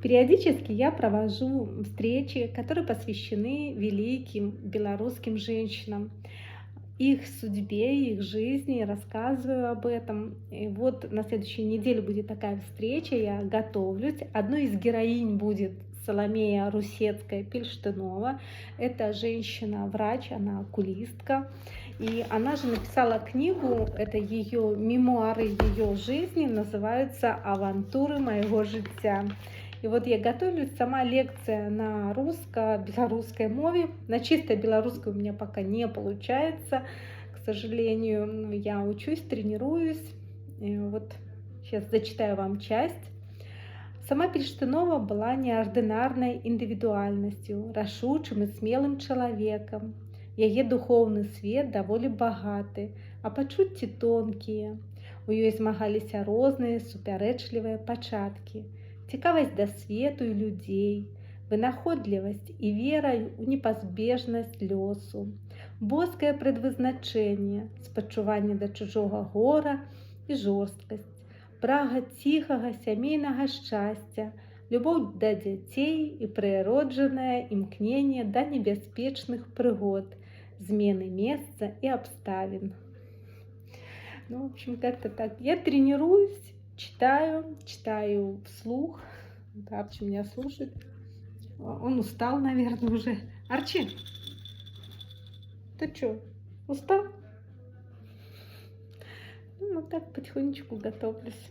Периодически я провожу встречи, которые посвящены великим белорусским женщинам, их судьбе, их жизни, рассказываю об этом. И вот на следующей неделе будет такая встреча, я готовлюсь. Одной из героинь будет Соломея Русецкая-Пильштынова. Это женщина-врач, она окулистка. И она же написала книгу, это ее мемуары ее жизни, называются «Авантуры моего життя». И вот я готовлюсь, сама лекция на русско-белорусской мове. На чисто белорусской у меня пока не получается, к сожалению. Но я учусь, тренируюсь. И вот сейчас зачитаю вам часть. Сама Пільштынова была неординарной индивидуальностью, рашучым и смелым человеком. Яе духовны свет даволі багаты, а пачуцці тонкія. У ёй змагаліся розныя супярэчлівыя пачаткі. Цікавасць да свету і людзей, вынаходлівасць і вера ў непазбежнасць лёсу, боскае прадвызначэнне, спачуванне да чужога гора і жорсткасць, прага ціхага сямейнага шчасця, любоў да дзяцей і прыроджанае імкненне да небяспечных прыгод, змены месца и обставин. Ну, в общем, как-то так. Я тренируюсь, читаю вслух. Да, Арчи меня слушает. Он устал, наверное, уже. Арчи, ты что, устал? Ну, вот так потихонечку готовлюсь.